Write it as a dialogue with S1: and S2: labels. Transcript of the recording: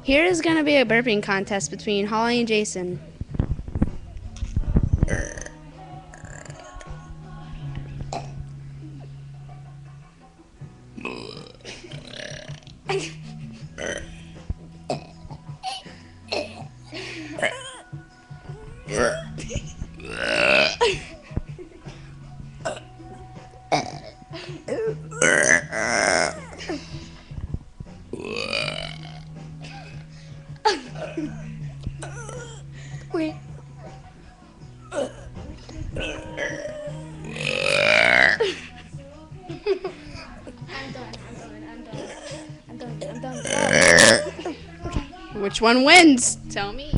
S1: Here is going to be a burping contest between Holly and Jason. Wait. I'm done. Which one wins? Tell me.